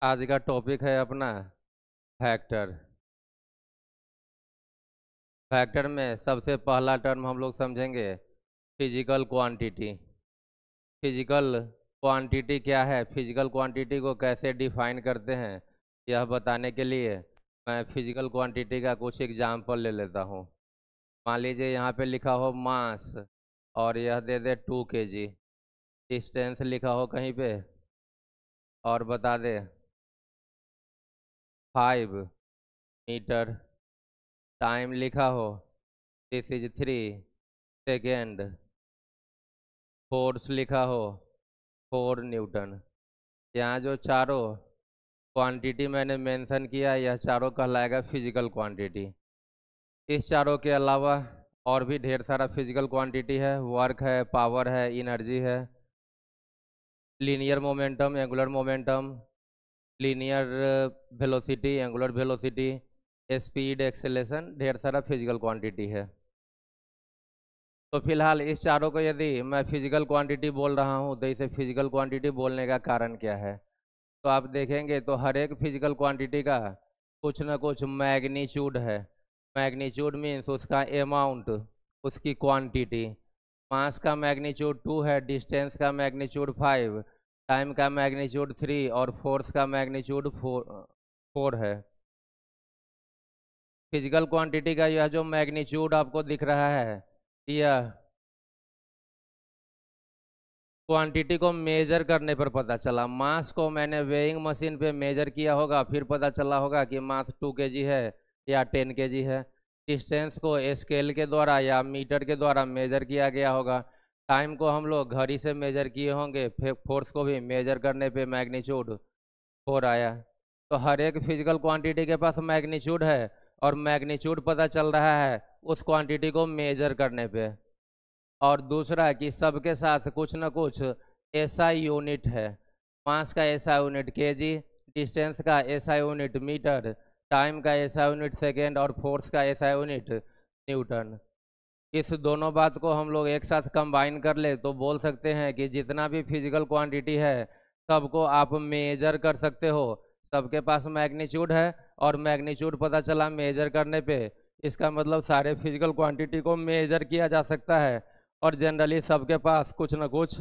आज का टॉपिक है अपना फैक्टर। फैक्टर में सबसे पहला टर्म हम लोग समझेंगे फिजिकल क्वांटिटी। फिजिकल क्वांटिटी क्या है, फिजिकल क्वांटिटी को कैसे डिफाइन करते हैं, यह बताने के लिए मैं फिजिकल क्वांटिटी का कुछ एग्जाम्पल ले लेता हूँ। मान लीजिए यहाँ पे लिखा हो मास और यह दे दे 2 kg। डिस्टेंस लिखा हो कहीं पे और बता दे 5 मीटर। टाइम लिखा हो दिस इज 3 सेकेंड। फोर्स लिखा हो 4 न्यूटन। यहाँ जो चारों क्वांटिटी मैंने मेंशन किया, यह चारों कहलाएगा फिजिकल क्वांटिटी। इस चारों के अलावा और भी ढेर सारा फिजिकल क्वांटिटी है। वर्क है, पावर है, एनर्जी है, linear momentum, angular momentum, linear velocity, angular velocity, speed, acceleration, ढेर सारा फिजिकल क्वांटिटी है। तो फिलहाल इस चारों को यदि मैं फिजिकल क्वांटिटी बोल रहा हूँ तो इसे फिजिकल क्वांटिटी बोलने का कारण क्या है, तो आप देखेंगे तो हर एक फिजिकल क्वांटिटी का कुछ ना कुछ मैग्नीट्यूड है। मैग्नीट्यूड मीन्स उसका अमाउंट, उसकी क्वांटिटी। मास का मैग्नीट्यूड 2 है, डिस्टेंस का मैग्नीट्यूड 5, टाइम का मैग्नीट्यूड 3 और फोर्स का मैग्नीट्यूड 4 है। फिजिकल क्वांटिटी का यह जो मैग्नीट्यूड आपको दिख रहा है, यह क्वांटिटी को मेजर करने पर पता चला। मास को मैंने वेइंग मशीन पे मेजर किया होगा, फिर पता चला होगा कि मास 2 kg है या 10 kg है। डिस्टेंस को स्केल के द्वारा या मीटर के द्वारा मेजर किया गया होगा। टाइम को हम लोग घड़ी से मेजर किए होंगे, फिर फोर्स को भी मेजर करने पे मैग्नीट्यूड 4 आया। तो हर एक फिजिकल क्वांटिटी के पास मैग्नीट्यूड है और मैग्नीट्यूड पता चल रहा है उस क्वांटिटी को मेजर करने पे। और दूसरा कि सबके साथ कुछ न कुछ ऐसा यूनिट है। मास का ऐसा यूनिट केजी, डिस्टेंस का ऐसा यूनिट मीटर, टाइम का ऐसा यूनिट सेकेंड और फोर्स का ऐसा यूनिट न्यूटन। इस दोनों बात को हम लोग एक साथ कंबाइन कर ले तो बोल सकते हैं कि जितना भी फिजिकल क्वांटिटी है सबको आप मेजर कर सकते हो। सबके पास मैग्नीट्यूड है और मैग्नीट्यूड पता चला मेजर करने पे, इसका मतलब सारे फिजिकल क्वांटिटी को मेजर किया जा सकता है। और जनरली सबके पास कुछ ना कुछ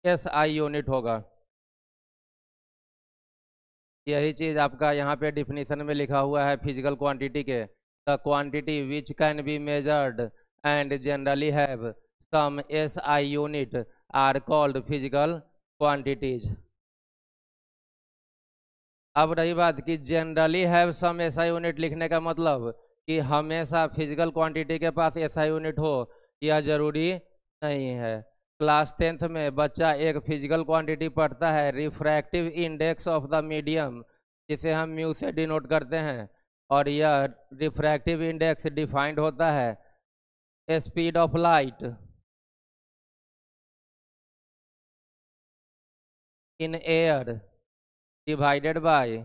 एसआई यूनिट होगा। यही चीज़ आपका यहाँ पे डिफिनीशन में लिखा हुआ है फिजिकल क्वांटिटी के। The quantity which can be measured and generally have some SI unit are called physical quantities. अब रही बात कि generally have some SI unit लिखने का मतलब कि हमेशा फिजिकल क्वांटिटी के पास एसआई यूनिट हो, यह जरूरी नहीं है। क्लास 10th में बच्चा एक फिजिकल क्वांटिटी पढ़ता है, refractive index of the medium, जिसे हम म्यू से डिनोट करते हैं। और यह रिफ्रैक्टिव इंडेक्स डिफाइंड होता है speed of light in air divided by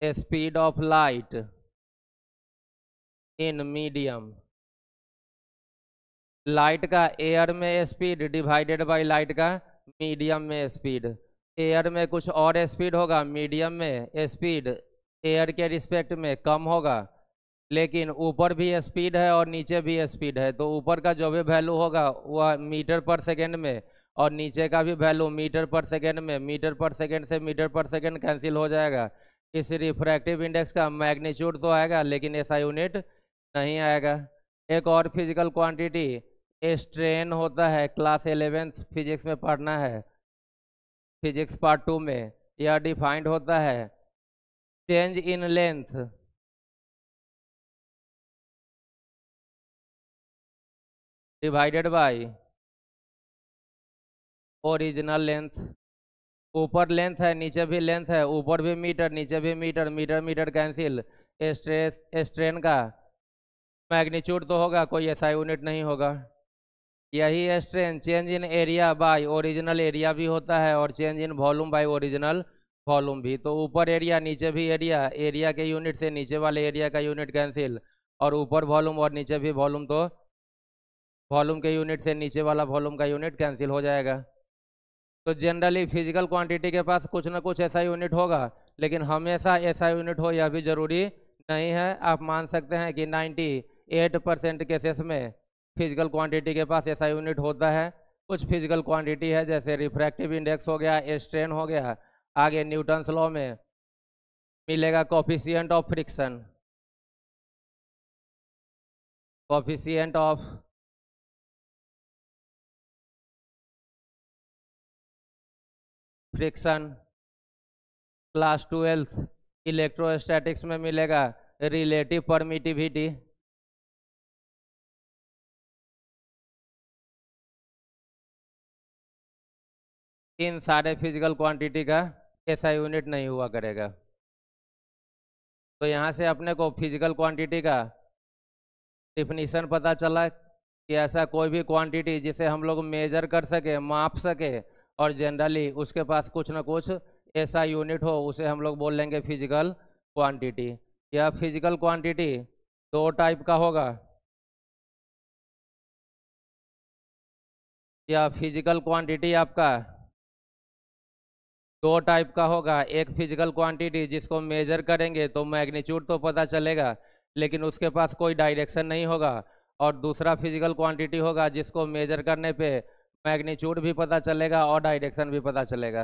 speed of light in medium. Light का एयर में स्पीड डिवाइडेड बाय लाइट का मीडियम में स्पीड। एयर में कुछ और स्पीड होगा, मीडियम में स्पीड एयर के रिस्पेक्ट में कम होगा, लेकिन ऊपर भी स्पीड है और नीचे भी स्पीड है। तो ऊपर का जो भी वैल्यू होगा वह मीटर पर सेकेंड में, और नीचे का भी वैल्यू मीटर पर सेकेंड में। मीटर पर सेकेंड से मीटर पर सेकेंड कैंसिल हो जाएगा। इस रिफ्रैक्टिव इंडेक्स का मैग्नीट्यूड तो आएगा लेकिन ऐसा यूनिट नहीं आएगा। एक और फिजिकल क्वांटिटी स्ट्रेन होता है, क्लास 11th फिजिक्स में पढ़ना है, फिजिक्स पार्ट 2 में। यह डिफाइंड होता है change in length divided by original length. ऊपर लेंथ है, नीचे भी लेंथ है, ऊपर भी मीटर नीचे भी metre, metre metre cancel. Strain का मैग्नीट्यूड तो होगा, कोई ऐसा यूनिट नहीं होगा। यही strain change in area by original area भी होता है और change in volume by original volume भी। तो ऊपर एरिया नीचे भी एरिया, एरिया के यूनिट से नीचे वाले एरिया का यूनिट कैंसिल, और ऊपर वॉल्यूम और नीचे भी वॉल्यूम, तो वॉल्यूम के यूनिट से नीचे वाला वॉल्यूम का यूनिट कैंसिल हो जाएगा। तो जनरली फिजिकल क्वांटिटी के पास कुछ ना कुछ ऐसा यूनिट होगा, लेकिन हमेशा ऐसा यूनिट हो यह भी जरूरी नहीं है। आप मान सकते हैं कि 98% केसेस में फिजिकल क्वांटिटी के पास ऐसा यूनिट होता है। कुछ फिजिकल क्वांटिटी है जैसे रिफ्रैक्टिव इंडेक्स हो गया, स्ट्रेन हो गया, आगे न्यूटन्स लॉ में मिलेगा coefficient of friction, coefficient of friction. Class 12 electrostatics में मिलेगा रिलेटिव परमिटिविटी। इन सारे फिजिकल क्वांटिटी का ऐसा यूनिट नहीं हुआ करेगा। तो यहाँ से अपने को फिजिकल क्वांटिटी का डिफिनीशन पता चला कि ऐसा कोई भी क्वांटिटी जिसे हम लोग मेजर कर सके, माप सके, और जनरली उसके पास कुछ ना कुछ ऐसा यूनिट हो, उसे हम लोग बोल लेंगे फिजिकल क्वांटिटी। यह फिजिकल क्वांटिटी दो टाइप का होगा। यह फिजिकल क्वांटिटी आपका दो टाइप का होगा। एक फिजिकल क्वांटिटी जिसको मेजर करेंगे तो मैग्नीट्यूड तो पता चलेगा, लेकिन उसके पास कोई डायरेक्शन नहीं होगा। और दूसरा फिजिकल क्वांटिटी होगा जिसको मेजर करने पे मैग्नीट्यूड भी पता चलेगा और डायरेक्शन भी पता चलेगा।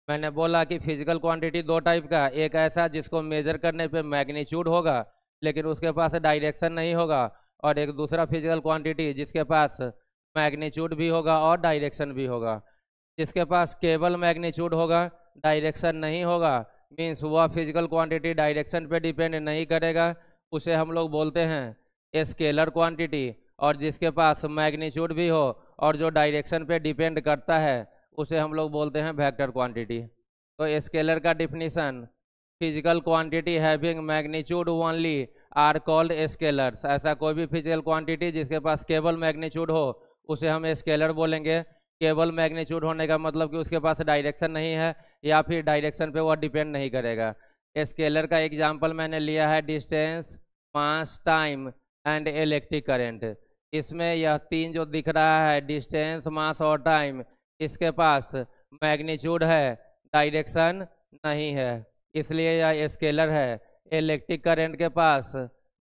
मैंने बोला कि फिजिकल क्वांटिटी दो टाइप का, एक ऐसा जिसको मेजर करने पे मैग्नीट्यूड होगा लेकिन उसके पास डायरेक्शन नहीं होगा, और एक दूसरा फिजिकल क्वांटिटी जिसके पास मैग्नीट्यूड भी होगा और डायरेक्शन भी होगा। जिसके पास केवल मैग्नीट्यूड होगा, डायरेक्शन नहीं होगा, मीन्स वह फिजिकल क्वांटिटी डायरेक्शन पे डिपेंड नहीं करेगा, उसे हम लोग बोलते हैं स्केलर क्वांटिटी। और जिसके पास मैग्नीट्यूड भी हो और जो डायरेक्शन पे डिपेंड करता है, उसे हम लोग बोलते हैं वेक्टर क्वांटिटी। तो स्केलर का definition, physical quantity having magnitude only are called scalars. ऐसा कोई भी फिजिकल क्वांटिटी जिसके पास केवल मैग्नीट्यूड हो उसे हम स्केलर बोलेंगे। केवल मैग्नीट्यूड होने का मतलब कि उसके पास डायरेक्शन नहीं है या फिर डायरेक्शन पे वह डिपेंड नहीं करेगा। स्केलर का एग्जांपल मैंने लिया है distance, mass, time and electric current. इसमें यह तीन जो दिख रहा है, डिस्टेंस, मास और टाइम, इसके पास मैग्नीट्यूड है, डायरेक्शन नहीं है, इसलिए यह स्केलर है। इलेक्ट्रिक करंट के पास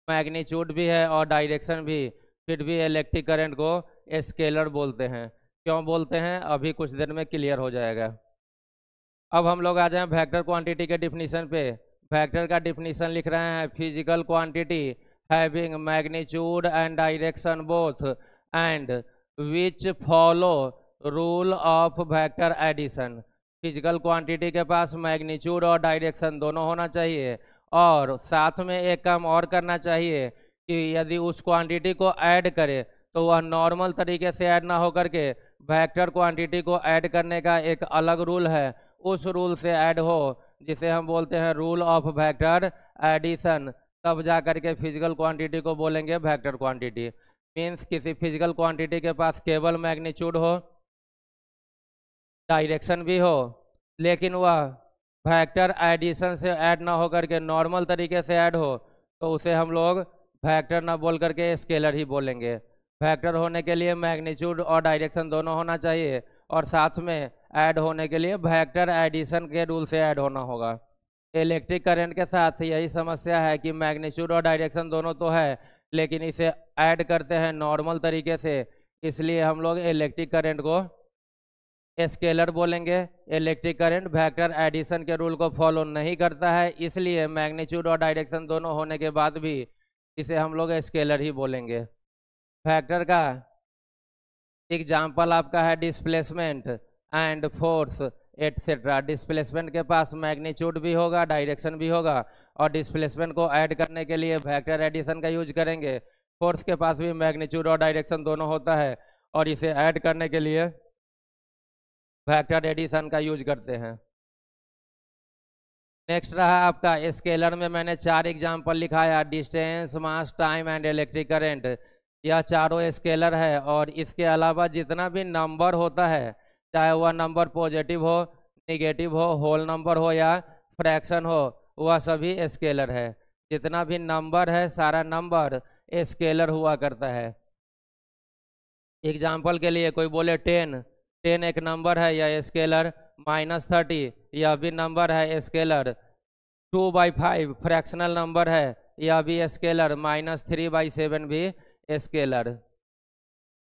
मैग्नीट्यूड भी है और डायरेक्शन भी, फिर भी इलेक्ट्रिक करंट को स्केलर बोलते हैं। क्यों बोलते हैं अभी कुछ देर में क्लियर हो जाएगा। अब हम लोग आ जाएं वेक्टर क्वांटिटी के डिफिनीशन पे। वेक्टर का डिफिनीशन लिख रहे हैं, physical quantity having magnitude and direction both and which follow rule of vector addition. Physical quantity के पास मैग्नीट्यूड और डायरेक्शन दोनों होना चाहिए, और साथ में एक काम और करना चाहिए कि यदि उस क्वांटिटी को ऐड करे तो वह नॉर्मल तरीके से ऐड ना होकर के वेक्टर क्वांटिटी को ऐड करने का एक अलग रूल है, उस रूल से ऐड हो, जिसे हम बोलते हैं रूल ऑफ वेक्टर एडिशन। तब जा करके फिजिकल क्वांटिटी को बोलेंगे वेक्टर क्वांटिटी। मीन्स किसी फिजिकल क्वांटिटी के पास केवल मैग्नीट्यूड हो, डायरेक्शन भी हो, लेकिन वह वेक्टर एडिशन से ऐड ना होकर के नॉर्मल तरीके से ऐड हो, तो उसे हम लोग वेक्टर ना बोल करके स्केलर ही बोलेंगे। वेक्टर होने के लिए मैग्नीट्यूड और डायरेक्शन दोनों होना चाहिए, और साथ में ऐड होने के लिए वेक्टर एडिशन के रूल से ऐड होना होगा। इलेक्ट्रिक करंट के साथ यही समस्या है कि मैग्नीट्यूड और डायरेक्शन दोनों तो है, लेकिन इसे ऐड करते हैं नॉर्मल तरीके से, इसलिए हम लोग इलेक्ट्रिक करंट को स्केलर बोलेंगे। इलेक्ट्रिक करंट वेक्टर एडिशन के रूल को फॉलो नहीं करता है, इसलिए मैग्नीट्यूड और डायरेक्शन दोनों होने के बाद भी इसे हम लोग स्केलर ही बोलेंगे। वेक्टर का एग्जाम्पल आपका है displacement and force etcetera. Displacement के पास मैग्नीट्यूड भी होगा, डायरेक्शन भी होगा, और डिस्प्लेसमेंट को ऐड करने के लिए वेक्टर एडिशन का यूज करेंगे। फोर्स के पास भी मैग्नीट्यूड और डायरेक्शन दोनों होता है, और इसे ऐड करने के लिए वेक्टर एडिशन का यूज करते हैं। नेक्स्ट रहा आपका स्केलर में मैंने 4 एग्जाम्पल लिखाया, distance, mass, time and electric current. यह चारों स्केलर है, और इसके अलावा जितना भी नंबर होता है, चाहे वह नंबर पॉजिटिव हो, नेगेटिव हो, होल नंबर हो या फ्रैक्शन हो, वह सभी स्केलर है। जितना भी नंबर है सारा नंबर स्केलर हुआ करता है। एग्जाम्पल के लिए कोई बोले 10, 10 एक नंबर है या स्केलर, -30 यह भी नंबर है स्केलर, 2/5 फ्रैक्शनल नंबर है यह भी स्केलर, -3/7 भी स्केलर।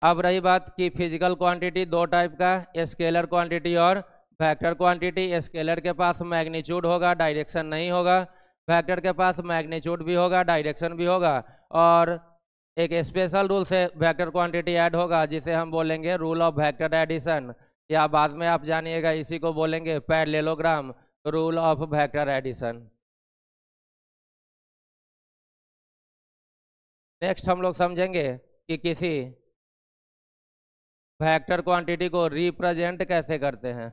अब रही बात कि फिजिकल क्वांटिटी दो टाइप का, स्केलर क्वांटिटी और वेक्टर क्वांटिटी। स्केलर के पास मैग्नीट्यूड होगा, डायरेक्शन नहीं होगा। वेक्टर के पास मैग्नीट्यूड भी होगा, डायरेक्शन भी होगा। और एक स्पेशल रूल से वेक्टर क्वांटिटी ऐड होगा जिसे हम बोलेंगे रूल ऑफ वेक्टर एडिशन, या बाद में आप जानिएगा इसी को बोलेंगे parallelogram, rule of vector addition. Next हम लोग समझेंगे कि किसी वेक्टर क्वांटिटी को रिप्रेजेंट कैसे करते हैं।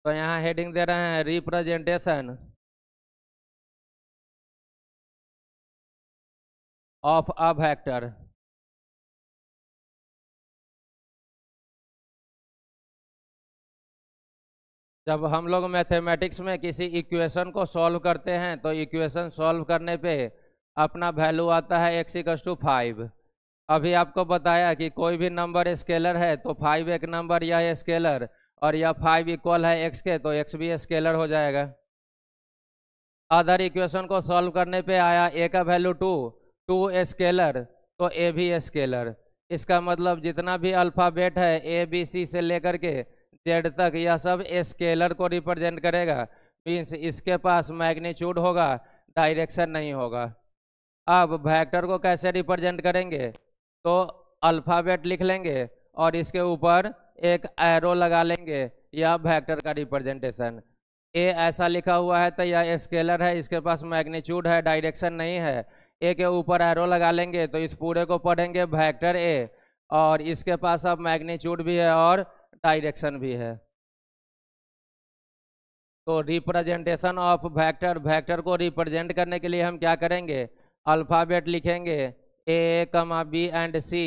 तो यहाँ हेडिंग दे रहे हैं रिप्रेजेंटेशन ऑफ अ वेक्टर। जब हम लोग मैथमेटिक्स में किसी इक्वेशन को सॉल्व करते हैं तो इक्वेशन सॉल्व करने पे अपना वैल्यू आता है x=5। अभी आपको बताया कि कोई भी नंबर स्केलर है तो 5 एक नंबर यह स्केलर, और यह 5 इक्वल है x के, तो x भी स्केलर हो जाएगा। अदर इक्वेशन को सॉल्व करने पे आया a का वैल्यू 2 स्केलर, तो a भी स्केलर। इसका मतलब जितना भी अल्फ़ाबेट है ABC से लेकर के Z तक यह सब स्केलर को रिप्रेजेंट करेगा। मीन्स इसके पास मैग्नीट्यूड होगा, डायरेक्शन नहीं होगा। अब वेक्टर को कैसे रिप्रेजेंट करेंगे, तो अल्फ़ाबेट लिख लेंगे और इसके ऊपर एक एरो लगा लेंगे, यह वेक्टर का रिप्रेजेंटेशन। ए ऐसा लिखा हुआ है तो यह स्केलर है, इसके पास मैग्नीट्यूड है, डायरेक्शन नहीं है। ए के ऊपर एरो लगा लेंगे तो इस पूरे को पढ़ेंगे वेक्टर ए, और इसके पास अब मैग्नीट्यूड भी है और डायरेक्शन भी है। तो रिप्रेजेंटेशन ऑफ वेक्टर, वेक्टर को रिप्रेजेंट करने के लिए हम क्या करेंगे, अल्फ़ाबेट लिखेंगे A, B and C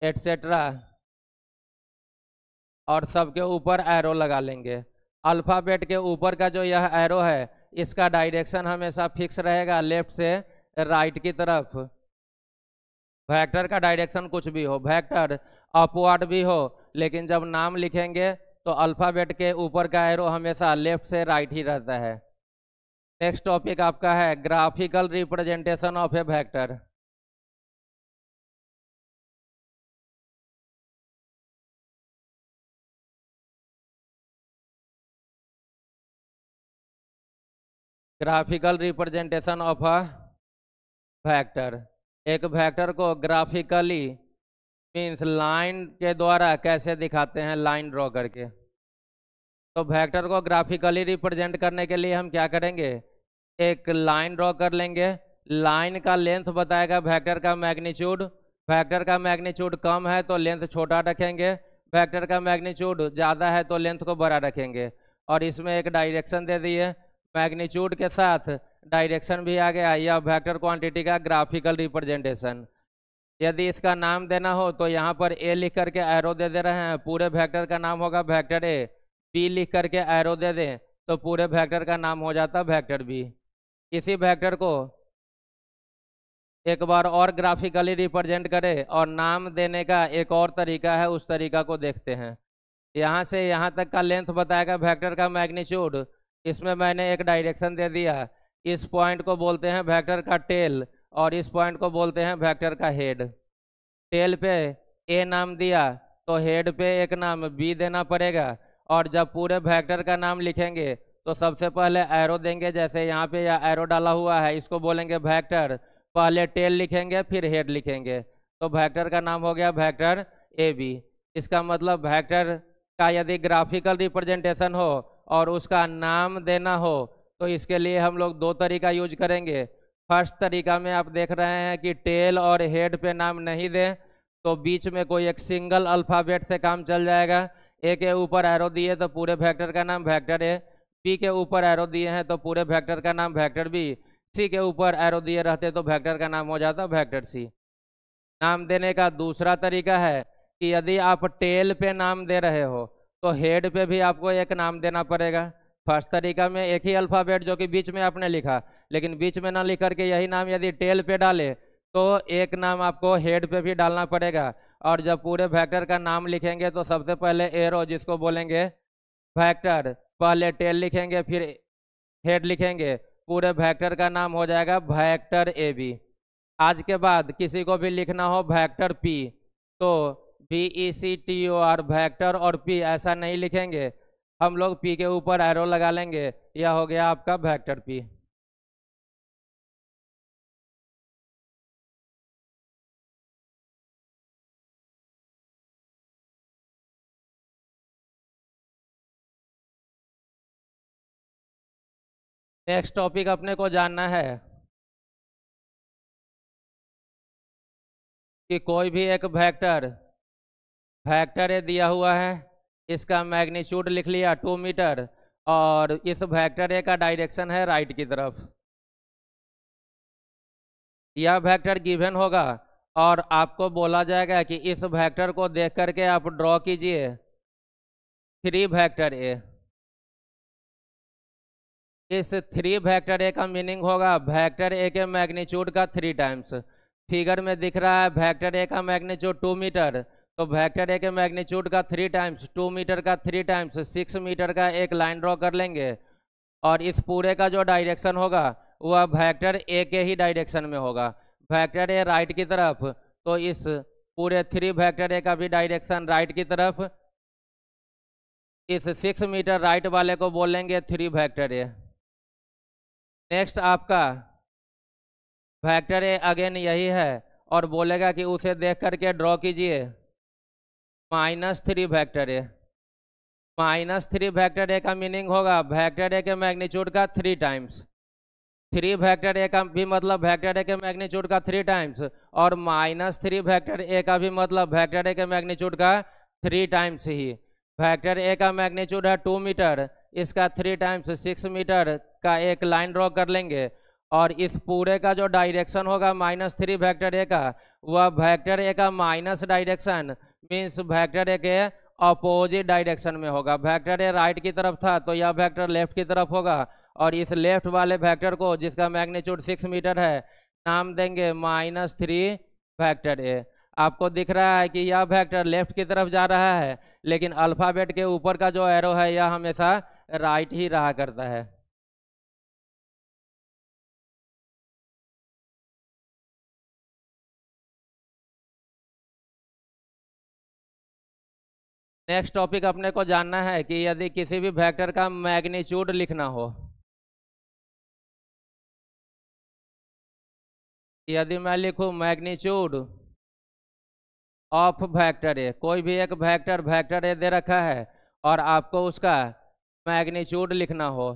etcetera, और सबके ऊपर एरो लगा लेंगे। अल्फ़ाबेट के ऊपर का जो यह एरो है इसका डायरेक्शन हमेशा फिक्स रहेगा, लेफ्ट से राइट की तरफ। वेक्टर का डायरेक्शन कुछ भी हो, वेक्टर अपवर्ड भी हो, लेकिन जब नाम लिखेंगे तो अल्फ़ाबेट के ऊपर का एरो हमेशा लेफ्ट से राइट ही रहता है। नेक्स्ट टॉपिक आपका है graphical representation of A vector. Graphical representation of a vector. एक वेक्टर को ग्राफिकली मीन्स लाइन के द्वारा कैसे दिखाते हैं, लाइन ड्रॉ करके। तो वेक्टर को ग्राफिकली रिप्रेजेंट करने के लिए हम क्या करेंगे, एक लाइन ड्रॉ कर लेंगे। लाइन का लेंथ बताएगा वेक्टर का मैग्नीट्यूड। वेक्टर का मैग्नीट्यूड कम है तो लेंथ छोटा रखेंगे, वेक्टर का मैग्नीट्यूड ज़्यादा है तो लेंथ को बड़ा रखेंगे। और इसमें एक डायरेक्शन दे दिए, मैग्नीट्यूड के साथ डायरेक्शन भी आ गया। यह वेक्टर क्वांटिटी का ग्राफिकल रिप्रेजेंटेशन। यदि इसका नाम देना हो तो यहाँ पर ए लिख करके एरो दे रहे हैं, पूरे वेक्टर का नाम होगा वेक्टर ए। बी लिख करके एरो दे दें तो पूरे वेक्टर का नाम हो जाता वेक्टर बी। इसी वेक्टर को एक बार और ग्राफिकली रिप्रेजेंट करें और नाम देने का एक और तरीका है, उस तरीका को देखते हैं। यहाँ से यहाँ तक का लेंथ बताएगा वेक्टर का मैग्नीट्यूड। इसमें मैंने एक डायरेक्शन दे दिया, इस पॉइंट को बोलते हैं वेक्टर का टेल और इस पॉइंट को बोलते हैं वेक्टर का हेड। टेल पे ए नाम दिया तो हेड पे एक नाम बी देना पड़ेगा। और जब पूरे वेक्टर का नाम लिखेंगे तो सबसे पहले एरो देंगे, जैसे यहाँ पे यह एरो डाला हुआ है, इसको बोलेंगे वेक्टर। पहले टेल लिखेंगे फिर हेड लिखेंगे, तो वेक्टर का नाम हो गया वेक्टर ए बी। इसका मतलब वेक्टर का यदि ग्राफिकल रिप्रेजेंटेशन हो और उसका नाम देना हो तो इसके लिए हम लोग दो तरीका यूज करेंगे। फर्स्ट तरीका में आप देख रहे हैं कि टेल और हेड पे नाम नहीं दें तो बीच में कोई एक सिंगल अल्फ़ाबेट से काम चल जाएगा। ए के ऊपर एरो दिए तो पूरे वेक्टर का नाम वेक्टर ए, बी के ऊपर एरो दिए हैं तो पूरे वेक्टर का नाम वेक्टर बी, सी के ऊपर एरो दिए रहते तो वेक्टर का नाम हो जाता वेक्टर सी। नाम देने का दूसरा तरीका है कि यदि आप टेल पे नाम दे रहे हो तो हेड पे भी आपको एक नाम देना पड़ेगा। फर्स्ट तरीका में एक ही अल्फ़ाबेट जो कि बीच में आपने लिखा, लेकिन बीच में ना लिख करके यही नाम यदि टेल पे डाले तो एक नाम आपको हेड पे भी डालना पड़ेगा। और जब पूरे वेक्टर का नाम लिखेंगे तो सबसे पहले एरो जिसको बोलेंगे वेक्टर, पहले टेल लिखेंगे फिर हेड लिखेंगे, पूरे वेक्टर का नाम हो जाएगा वेक्टर ए बी। आज के बाद किसी को भी लिखना हो वेक्टर पी तो VECTOR वेक्टर और पी ऐसा नहीं लिखेंगे, हम लोग पी के ऊपर एरो लगा लेंगे, यह हो गया आपका वेक्टर पी। नेक्स्ट टॉपिक अपने को जानना है कि कोई भी एक वेक्टर ए दिया हुआ है, इसका मैग्नीट्यूड लिख लिया 2 मीटर और इस वेक्टर ए का डायरेक्शन है राइट की तरफ। यह वेक्टर गिवन होगा और आपको बोला जाएगा कि इस वेक्टर को देख करके आप ड्रॉ कीजिए 3 वेक्टर ए। इस 3 वेक्टर ए का मीनिंग होगा वेक्टर ए के मैग्नीट्यूड का 3 टाइम्स। फिगर में दिख रहा है वेक्टर ए का मैग्नीट्यूड 2 मीटर, तो वेक्टर ए के मैग्नीट्यूड का 3 टाइम्स 2 मीटर का 3 टाइम्स 6 मीटर का एक लाइन ड्रॉ कर लेंगे और इस पूरे का जो डायरेक्शन होगा वह वेक्टर ए के ही डायरेक्शन में होगा। वेक्टर ए राइट की तरफ, तो इस पूरे 3 वेक्टर ए का भी डायरेक्शन राइट की तरफ। इस 6 मीटर राइट वाले को बोलेंगे 3 वेक्टर ए। नेक्स्ट आपका वेक्टर ए अगेन यही है और बोलेगा कि उसे देख करके ड्रॉ कीजिए -3 वेक्टर ए। -3 वेक्टर ए का मीनिंग होगा वेक्टर ए के मैग्नीट्यूड का 3 टाइम्स। 3 वेक्टर ए का भी मतलब वेक्टर ए के मैग्नीट्यूड का 3 टाइम्स और -3 वेक्टर ए का भी मतलब वेक्टर ए के मैग्नीट्यूड का 3 टाइम्स ही। वेक्टर ए का मैग्नीट्यूड है 2 मीटर, इसका 3 टाइम्स 6 मीटर का एक लाइन ड्रॉ कर लेंगे और इस पूरे का जो डायरेक्शन होगा -3 वेक्टर ए का, वह वेक्टर ए का minus direction means vector A के अपोजिट डायरेक्शन में होगा। वेक्टर ए राइट की तरफ था तो यह वेक्टर लेफ्ट की तरफ होगा और इस लेफ्ट वाले वेक्टर को जिसका मैग्नीट्यूड 6 मीटर है नाम देंगे -3 वेक्टर ए। आपको दिख रहा है कि यह वेक्टर लेफ्ट की तरफ जा रहा है लेकिन अल्फाबेट के ऊपर का जो एरो है यह हमेशा राइट ही रहा करता है। नेक्स्ट टॉपिक अपने को जानना है कि यदि किसी भी वेक्टर का मैग्नीट्यूड लिखना हो, यदि मैं लिखूं मैग्नीट्यूड ऑफ वेक्टर ए, कोई भी एक वेक्टर ए दे रखा है और आपको उसका मैग्नीट्यूड लिखना हो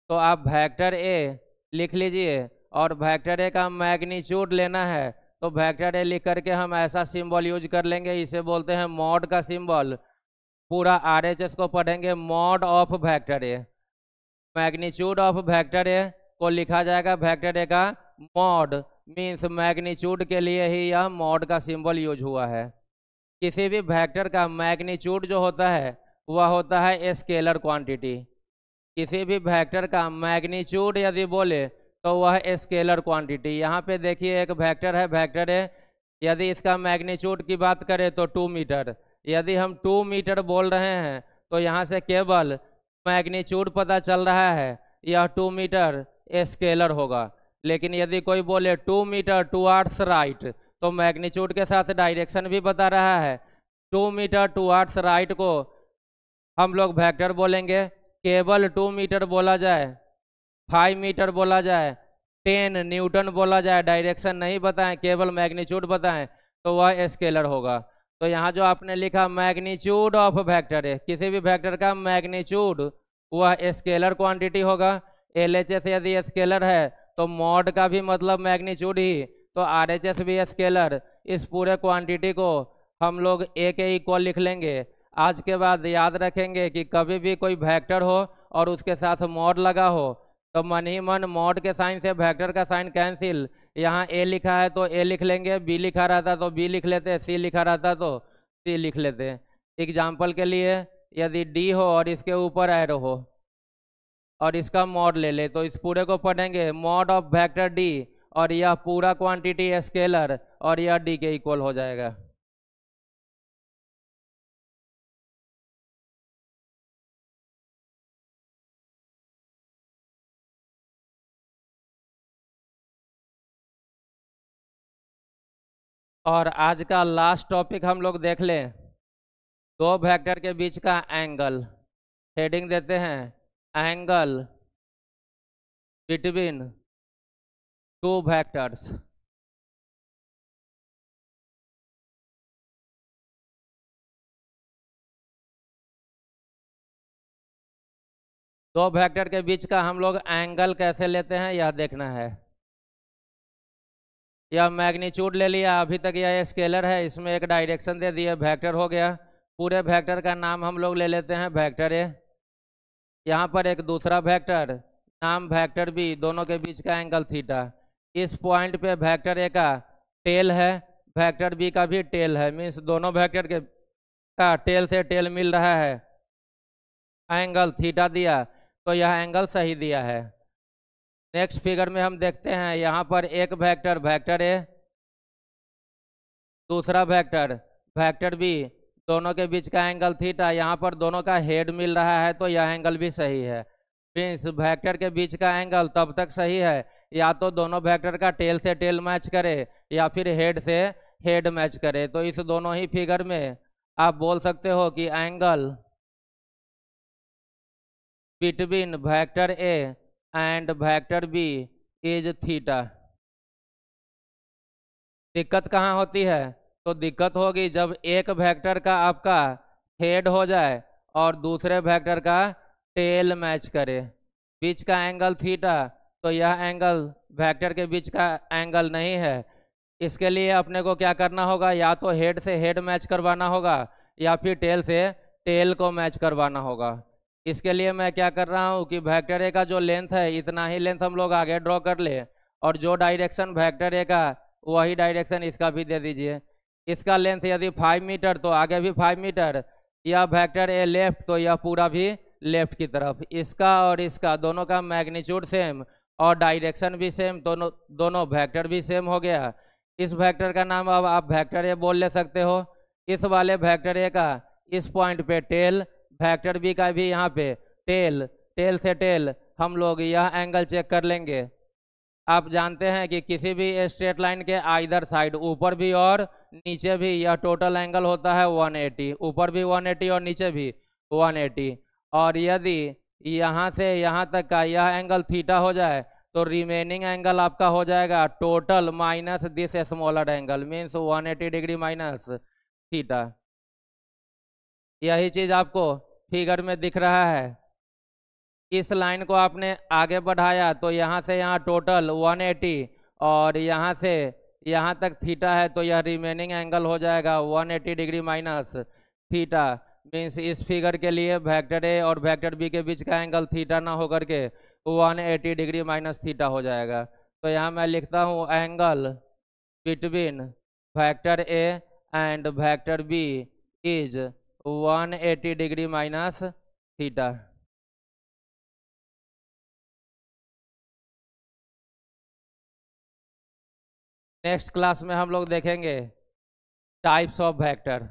तो आप वेक्टर ए लिख लीजिए और वेक्टर ए का मैग्नीट्यूड लेना है तो वेक्टर ए लिख करके हम ऐसा सिंबल यूज कर लेंगे, इसे बोलते हैं मॉड का सिंबल। पूरा RHS को पढ़ेंगे mod of vector A. Magnitude of vector A को लिखा जाएगा वेक्टर ए का मॉड, मीन्स मैग्नीट्यूड के लिए ही यह मॉड का सिंबल यूज हुआ है। किसी भी वेक्टर का मैग्नीट्यूड जो होता है वह होता है स्केलर क्वांटिटी। किसी भी वेक्टर का मैग्नीट्यूड यदि बोले तो वह स्केलर क्वांटिटी। यहाँ पे देखिए एक वेक्टर है वेक्टर ए, यदि इसका मैग्नीट्यूड की बात करें तो 2 मीटर। यदि हम 2 मीटर बोल रहे हैं तो यहाँ से केवल मैग्नीट्यूड पता चल रहा है, यह 2 मीटर स्केलर होगा। लेकिन यदि कोई बोले 2 मीटर टुवार्ड्स राइट तो मैग्नीट्यूड के साथ डायरेक्शन भी बता रहा है। 2 मीटर टुवार्ड्स राइट को हम लोग वेक्टर बोलेंगे। केवल 2 मीटर बोला जाए, 5 मीटर बोला जाए, 10 न्यूटन बोला जाए, डायरेक्शन नहीं बताएं केवल मैग्नीट्यूड बताएं तो वह स्केलर होगा। तो यहाँ जो आपने लिखा मैग्नीट्यूड ऑफ वेक्टर है, किसी भी वेक्टर का मैग्नीट्यूड वह स्केलर क्वांटिटी होगा। LHS यदि स्केलर है तो मॉड का भी मतलब मैग्नीट्यूड ही, तो RHS भी स्केलर। इस पूरे क्वांटिटी को हम लोग A के इक्वल लिख लेंगे। आज के बाद याद रखेंगे कि कभी भी कोई वेक्टर हो और उसके साथ मॉड लगा हो तो मन ही मन मॉड के साइन से वेक्टर का साइन कैंसिल। यहाँ A लिखा है तो A लिख लेंगे, B लिखा रहता तो B लिख लेते, C लिखा रहता तो C लिख लेते। एग्जाम्पल के लिए यदि D हो और इसके ऊपर एरो हो और इसका मॉड ले ले तो इस पूरे को पढ़ेंगे मॉड ऑफ वेक्टर D और यह पूरा क्वांटिटी स्केलर और यह डी के इक्वल हो जाएगा। और आज का लास्ट टॉपिक हम लोग देख लें, दो वेक्टर के बीच का एंगल। हेडिंग देते हैं एंगल बिटवीन टू वेक्टर्स। दो वेक्टर के बीच का हम लोग एंगल कैसे लेते हैं यह देखना है। यह मैग्नीट्यूड ले लिया, अभी तक यह स्केलर है, इसमें एक डायरेक्शन दे दिए, वेक्टर हो गया। पूरे वेक्टर का नाम हम लोग ले लेते हैं वेक्टर ए। यहाँ पर एक दूसरा वेक्टर नाम वेक्टर बी, दोनों के बीच का एंगल थीटा। इस पॉइंट पे वेक्टर ए का टेल है, वेक्टर बी का भी टेल है, मीन्स दोनों वेक्टर के का टेल से टेल मिल रहा है, एंगल थीटा दिया, तो यह एंगल सही दिया है। नेक्स्ट फिगर में हम देखते हैं, यहाँ पर एक वेक्टर वेक्टर ए, दूसरा वेक्टर वेक्टर बी, दोनों के बीच का एंगल थीटा। यहाँ पर दोनों का हेड मिल रहा है तो यह एंगल भी सही है। मीन्स वेक्टर के बीच का एंगल तब तक सही है या तो दोनों वेक्टर का टेल से टेल मैच करे या फिर हेड से हेड मैच करे। तो इस दोनों ही फिगर में आप बोल सकते हो कि angle between vector A and vector B is theta. दिक्कत कहाँ होती है? तो दिक्कत होगी जब एक वेक्टर का आपका हेड हो जाए और दूसरे वेक्टर का टेल मैच करे, बीच का एंगल थीटा, तो यह एंगल वेक्टर के बीच का एंगल नहीं है। इसके लिए अपने को क्या करना होगा, या तो हेड से हेड मैच करवाना होगा या फिर टेल से टेल को मैच करवाना होगा। इसके लिए मैं क्या कर रहा हूँ कि वेक्टर ए का जो लेंथ है इतना ही लेंथ हम लोग आगे ड्रॉ कर ले, और जो डायरेक्शन वेक्टर ए का वही डायरेक्शन इसका भी दे दीजिए। इसका लेंथ यदि 5 मीटर तो आगे भी 5 मीटर, या वेक्टर ए लेफ्ट तो यह पूरा भी लेफ्ट की तरफ। इसका और इसका दोनों का मैग्नीट्यूड सेम और डायरेक्शन भी सेम, दोनों वेक्टर भी सेम हो गया। इस वेक्टर का नाम अब आप वेक्टर ए बोल ले सकते हो। इस वाले वेक्टर ए का इस पॉइंट पे टेल, वेक्टर बी का भी यहाँ पे टेल, टेल से टेल हम लोग यह एंगल चेक कर लेंगे। आप जानते हैं कि किसी भी स्ट्रेट लाइन के आइदर साइड, ऊपर भी और नीचे भी, यह टोटल एंगल होता है 180, ऊपर भी 180 और नीचे भी 180। और यदि यहाँ से यहाँ तक का यह एंगल थीटा हो जाए तो रिमेनिंग एंगल आपका हो जाएगा total minus this smaller angle, means 180 degree minus theta. यही चीज़ आपको फिगर में दिख रहा है। इस लाइन को आपने आगे बढ़ाया तो यहाँ से यहाँ टोटल 180 और यहाँ से यहाँ तक थीटा है, तो यह रिमेनिंग एंगल हो जाएगा 180 डिग्री माइनस थीटा। मीन्स इस फिगर के लिए वेक्टर ए और वेक्टर बी के बीच का एंगल थीटा ना होकर के 180 डिग्री माइनस थीटा हो जाएगा। तो यहाँ मैं लिखता हूँ angle between vector A and vector B is 180 degree minus theta. Next class में हम लोग देखेंगे टाइप्स ऑफ वेक्टर।